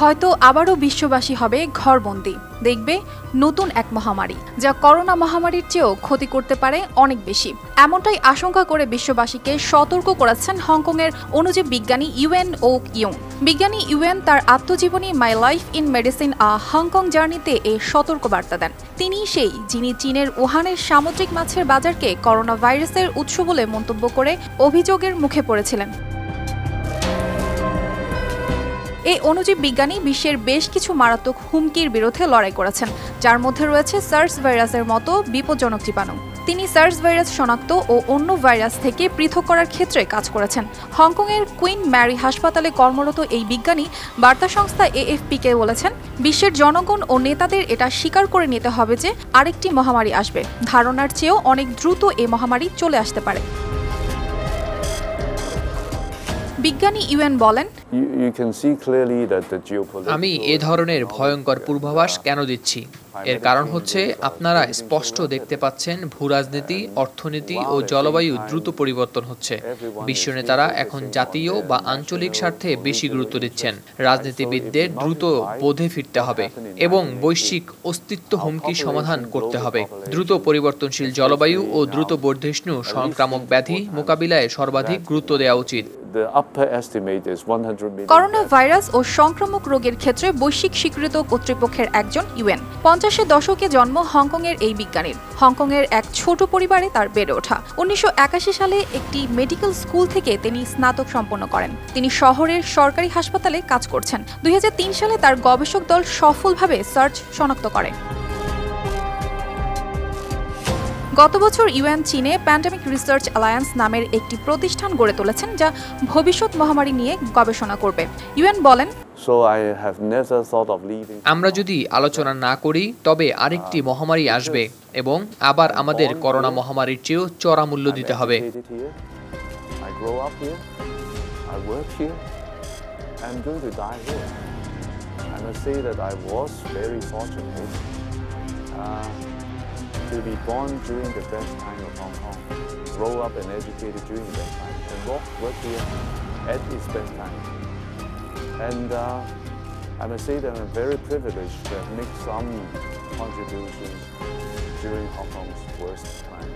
হয়তো আবারও বিশ্ববাসী হবে ঘরবন্দি, দেখবে নতুন এক মহামারী যা করোনা মহামারীর চেয়েও ক্ষতি করতে পারে অনেক বেশি। এমনটাই আশঙ্কা করে বিশ্ববাসীকে সতর্ক করেছেন হংকংয়ের অণুজীব বিজ্ঞানী ইউয়েন ওক ইয়ং। বিজ্ঞানী ইউয়েন তার আত্মজীবনী my life in medicine a Hong Kong জার্নিতে এই সতর্কবার্তা দেন। তিনি সেই যিনি চীনের উহানের সামুদ্রিক মাছের বাজারকে করোনা ভাইরাসের উৎস বলে মন্তব্য করে অভিযোগের মুখে পড়েছিলেন। এই অণুজীব বিজ্ঞানী বিশ্বের বেশ কিছু মারাত্মক হুমকির বিরুদ্ধে লড়াই করেছেন, যার মধ্যে রয়েছে সার্স ভাইরাসের মতো বিপজ্জনক জীবাণু। তিনি সার্স ভাইরাস শনাক্ত ও অন্য ভাইরাস থেকে পৃথক করার ক্ষেত্রে কাজ করেছেন। হংকংয়ের কুইন ম্যারি হাসপাতালে কর্মরত এই বিজ্ঞানী বার্তা সংস্থা এএফপিকে বলেছেন, বিশ্বের জনগণ ও নেতাদের এটা স্বীকার করে নিতে হবে যে আরেকটি মহামারী আসবে। ধারণার চেয়েও অনেক দ্রুত এই মহামারী চলে আসতে পারে। বিজ্ঞানী ইউএন বলেন, আমি এ ধরনের ভয়ঙ্কর পূর্বাভাস কেন দিচ্ছি? এর কারণ হচ্ছে আপনারা স্পষ্ট দেখতে পাচ্ছেন ভূরাজনীতি, অর্থনীতি ও জলবায়ু দ্রুত পরিবর্তন হচ্ছে। বিশ্ব নেতারা এখন জাতীয় বা আঞ্চলিক স্বার্থে বেশি গুরুত্ব দিচ্ছেন। রাজনীতিবিদদের দ্রুত বোধে ফিরতে হবে এবং বৈশ্বিক অস্তিত্ব হুমকির সমাধান করতে হবে। দ্রুত পরিবর্তনশীল জলবায়ু ও দ্রুত বর্ধিষ্ণু সংক্রামক ব্যাধি মোকাবিলায় সর্বাধিক গুরুত্ব দেওয়া উচিত। করোনা ভাইরাস ও সংক্রামক রোগের ক্ষেত্রে বৈশ্বিক স্বীকৃত কর্তৃপক্ষের একজন ইউএন। 50-এর দশকে জন্ম হংকংয়ের এই বিজ্ঞানীর। হংকংয়ের এক ছোট পরিবারে তার বেড়ে ওঠা। 1981 সালে একটি মেডিকেল স্কুল থেকে তিনি স্নাতক সম্পন্ন করেন। তিনি শহরের সরকারি হাসপাতালে কাজ করছেন। 2003 সালে তার গবেষক দল সফলভাবে সার্স শনাক্ত করে। গত বছর ইউএন চীনে প্যান্ডেমিক রিসার্চ অ্যালায়েন্স নামের একটি প্রতিষ্ঠান গড়ে তুলেছেন, যা ভবিষ্যৎ মহামারী নিয়ে গবেষণা করবে। ইউএন বলেন, আমরা যদি আলোচনা না করি তবে আরেকটি মহামারী আসবে এবং আবার আমাদের করোনা মহামারীর চেয়েও চড়া মূল্য দিতে হবে। To be born during the best time of Hong Kong, grow up and educated during the best time, and work here at its best time. And I must say that I'm very privileged to have made some contributions during Hong Kong's worst time.